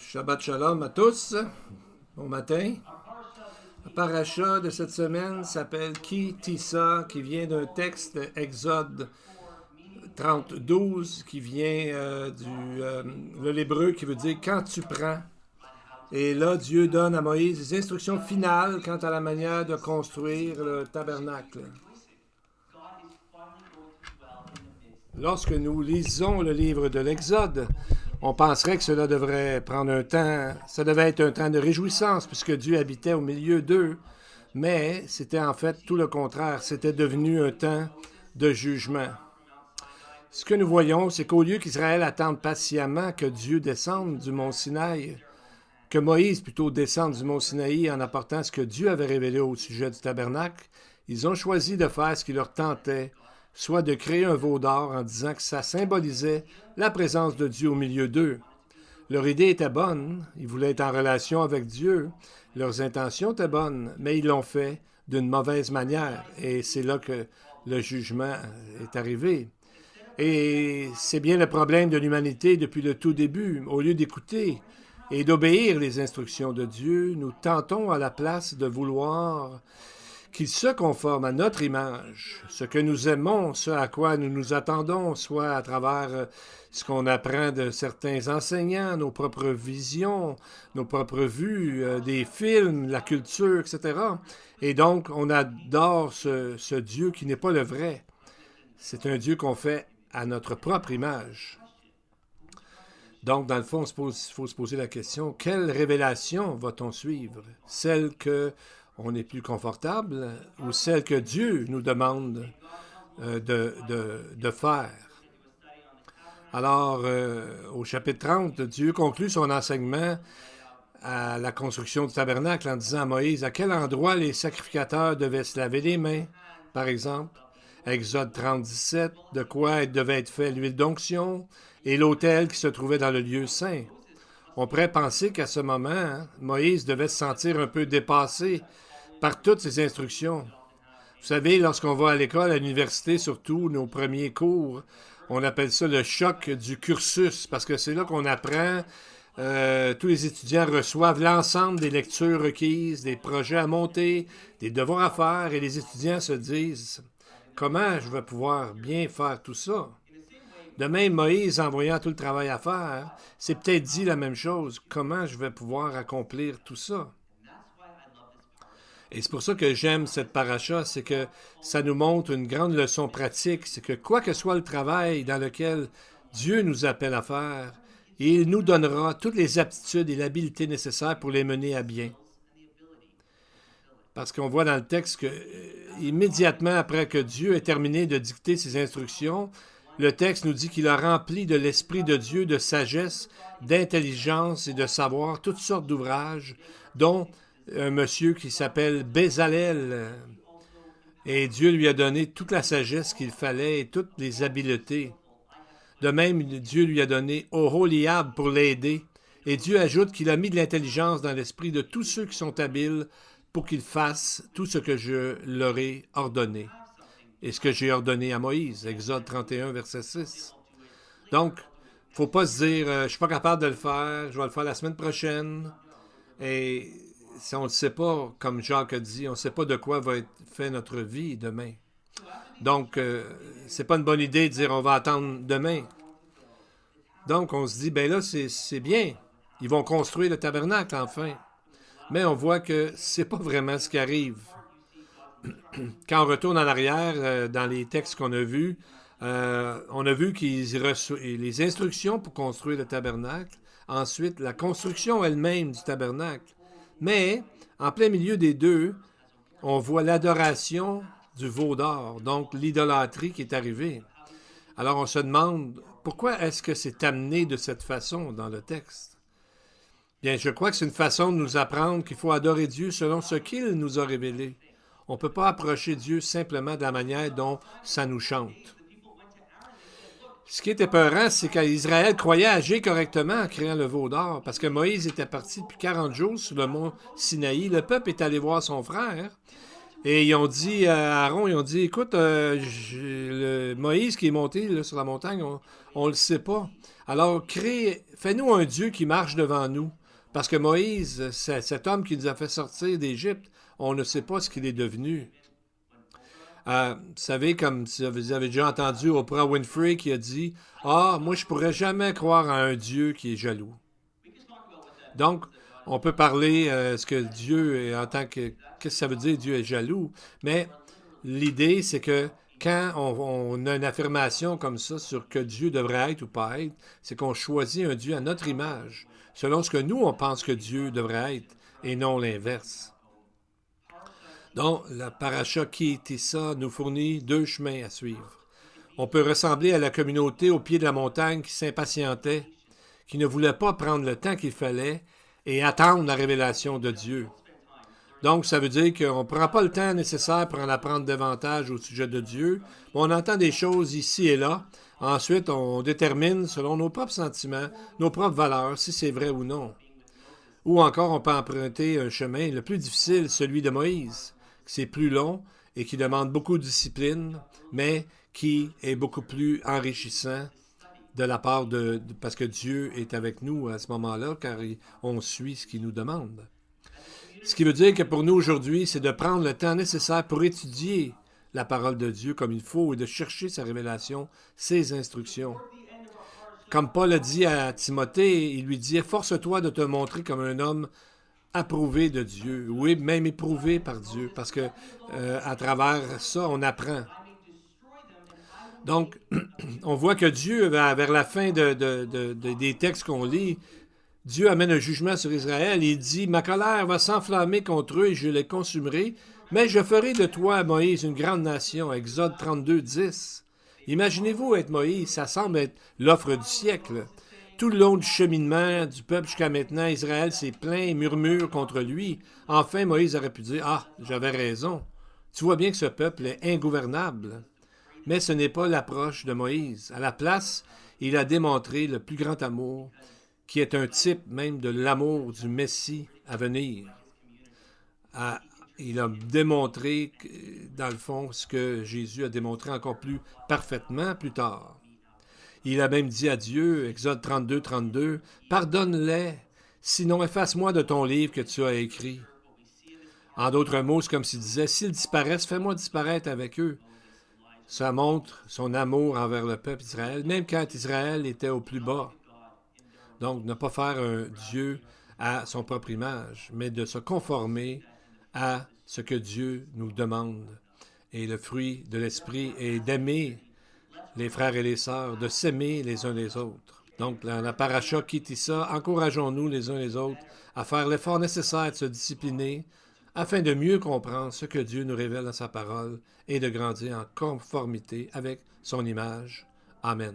Shabbat Shalom à tous. Bon matin. La paracha de cette semaine s'appelle Ki Tissa, qui vient d'un texte Exode 30-12, qui vient de l'hébreu, qui veut dire quand tu prends. Et là, Dieu donne à Moïse des instructions finales quant à la manière de construire le tabernacle. Lorsque nous lisons le livre de l'Exode, on penserait que cela devrait prendre un temps, ça devait être un temps de réjouissance, puisque Dieu habitait au milieu d'eux, mais c'était en fait tout le contraire, c'était devenu un temps de jugement. Ce que nous voyons, c'est qu'au lieu qu'Israël attende patiemment que Dieu descende du mont Sinaï, que Moïse plutôt descende du mont Sinaï en apportant ce que Dieu avait révélé au sujet du tabernacle, ils ont choisi de faire ce qui leur tentait, soit de créer un veau d'or en disant que ça symbolisait la présence de Dieu au milieu d'eux. Leur idée était bonne, ils voulaient être en relation avec Dieu, leurs intentions étaient bonnes, mais ils l'ont fait d'une mauvaise manière, et c'est là que le jugement est arrivé. Et c'est bien le problème de l'humanité depuis le tout début. Au lieu d'écouter et d'obéir les instructions de Dieu, nous tentons à la place de vouloir qu'il se conforme à notre image, ce que nous aimons, ce à quoi nous nous attendons, soit à travers ce qu'on apprend de certains enseignants, nos propres visions, nos propres vues, des films, la culture, etc. Et donc, on adore ce Dieu qui n'est pas le vrai. C'est un Dieu qu'on fait à notre propre image. Donc, dans le fond, il faut se poser la question, quelle révélation va-t-on suivre? Celle qu'on est plus confortable ou celle que Dieu nous demande de faire? Alors, au chapitre 30, Dieu conclut son enseignement à la construction du tabernacle en disant à Moïse à quel endroit les sacrificateurs devaient se laver les mains, par exemple. Exode 30, 17, de quoi devait être fait l'huile d'onction et l'autel qui se trouvait dans le lieu saint. On pourrait penser qu'à ce moment, Moïse devait se sentir un peu dépassé par toutes ces instructions. Vous savez, lorsqu'on va à l'école, à l'université, surtout nos premiers cours, on appelle ça le choc du cursus, parce que c'est là qu'on apprend, tous les étudiants reçoivent l'ensemble des lectures requises, des projets à monter, des devoirs à faire, et les étudiants se disent « Comment je vais pouvoir bien faire tout ça? » De même, Moïse, en voyant tout le travail à faire, s'est peut-être dit la même chose. Comment je vais pouvoir accomplir tout ça? Et c'est pour ça que j'aime cette paracha, c'est que ça nous montre une grande leçon pratique. C'est que quoi que soit le travail dans lequel Dieu nous appelle à faire, il nous donnera toutes les aptitudes et l'habileté nécessaires pour les mener à bien. Parce qu'on voit dans le texte que, immédiatement après que Dieu ait terminé de dicter ses instructions, le texte nous dit qu'il a rempli de l'Esprit de Dieu de sagesse, d'intelligence et de savoir toutes sortes d'ouvrages, dont un monsieur qui s'appelle Bézalel. Et Dieu lui a donné toute la sagesse qu'il fallait et toutes les habiletés. De même, Dieu lui a donné Oholiab pour l'aider. Et Dieu ajoute qu'il a mis de l'intelligence dans l'esprit de tous ceux qui sont habiles pour qu'ils fassent tout ce que je leur ai ordonné. Et ce que j'ai ordonné à Moïse, Exode 31, verset 6. Donc, il ne faut pas se dire, je ne suis pas capable de le faire, je vais le faire la semaine prochaine. Et si on ne sait pas, comme Jacques a dit, on ne sait pas de quoi va être fait notre vie demain. Donc, c'est pas une bonne idée de dire on va attendre demain. Donc, on se dit, ben là, c'est bien. Ils vont construire le tabernacle enfin. Mais on voit que c'est pas vraiment ce qui arrive. Quand on retourne en arrière dans les textes qu'on a vus, on a vu qu'ils reçoivent les instructions pour construire le tabernacle, ensuite la construction elle-même du tabernacle. Mais, en plein milieu des deux, on voit l'adoration du veau d'or, donc l'idolâtrie qui est arrivée. Alors on se demande, pourquoi est-ce que c'est amené de cette façon dans le texte? Bien, je crois que c'est une façon de nous apprendre qu'il faut adorer Dieu selon ce qu'il nous a révélé. On ne peut pas approcher Dieu simplement de la manière dont ça nous chante. Ce qui est épeurant, c'est qu'Israël croyait agir correctement en créant le veau d'or, parce que Moïse était parti depuis 40 jours sur le mont Sinaï. Le peuple est allé voir son frère, et ils ont dit à Aaron, écoute, Moïse qui est monté là, sur la montagne, On ne le sait pas. Alors, fais-nous un Dieu qui marche devant nous. Parce que Moïse, cet homme qui nous a fait sortir d'Égypte, on ne sait pas ce qu'il est devenu. Vous savez, comme si vous avez déjà entendu Oprah Winfrey qui a dit « Ah, moi, je pourrais jamais croire à un Dieu qui est jaloux. » Donc, on peut parler ce que Dieu est en tant que... Qu'est-ce que ça veut dire Dieu est jaloux? Mais l'idée, c'est que quand on a une affirmation comme ça sur que Dieu devrait être ou pas être, c'est qu'on choisit un Dieu à notre image, selon ce que nous, on pense que Dieu devrait être, et non l'inverse. Donc, la paracha Ki-Tisa nous fournit 2 chemins à suivre. On peut ressembler à la communauté au pied de la montagne qui s'impatientait, qui ne voulait pas prendre le temps qu'il fallait et attendre la révélation de Dieu. Donc, ça veut dire qu'on ne prend pas le temps nécessaire pour en apprendre davantage au sujet de Dieu, mais on entend des choses ici et là. Ensuite, on détermine, selon nos propres sentiments, nos propres valeurs, si c'est vrai ou non. Ou encore, on peut emprunter un chemin le plus difficile, celui de Moïse. C'est plus long et qui demande beaucoup de discipline, mais qui est beaucoup plus enrichissant de la part parce que Dieu est avec nous à ce moment-là, car on suit ce qu'il nous demande. Ce qui veut dire que pour nous aujourd'hui, c'est de prendre le temps nécessaire pour étudier la parole de Dieu comme il faut et de chercher sa révélation, ses instructions. Comme Paul a dit à Timothée, il lui dit « Efforce-toi de te montrer comme un homme approuvé de Dieu, oui, même éprouvé par Dieu, parce que à travers ça, on apprend. » Donc, on voit que Dieu, vers la fin des textes qu'on lit, Dieu amène un jugement sur Israël. Il dit « Ma colère va s'enflammer contre eux et je les consumerai, mais je ferai de toi, Moïse, une grande nation. » Exode 32, 10. Imaginez-vous être Moïse, ça semble être l'offre du siècle. Tout le long du cheminement du peuple jusqu'à maintenant, Israël s'est plaint et murmure contre lui. Enfin, Moïse aurait pu dire « Ah, j'avais raison. Tu vois bien que ce peuple est ingouvernable. » Mais ce n'est pas l'approche de Moïse. À la place, il a démontré le plus grand amour, qui est un type même de l'amour du Messie à venir. Il a démontré, dans le fond, ce que Jésus a démontré encore plus parfaitement plus tard. Il a même dit à Dieu, Exode 32, 32, « Pardonne-les, sinon efface-moi de ton livre que tu as écrit. » En d'autres mots, c'est comme s'il disait, « S'ils disparaissent, fais-moi disparaître avec eux. » Ça montre son amour envers le peuple d'Israël, même quand Israël était au plus bas. Donc, ne pas faire un Dieu à son propre image, mais de se conformer à ce que Dieu nous demande. Et le fruit de l'Esprit est d'aimer les frères et les sœurs, de s'aimer les uns les autres. Donc, dans la paracha Ki-Tisa, encourageons-nous les uns les autres à faire l'effort nécessaire de se discipliner afin de mieux comprendre ce que Dieu nous révèle dans sa parole et de grandir en conformité avec son image. Amen.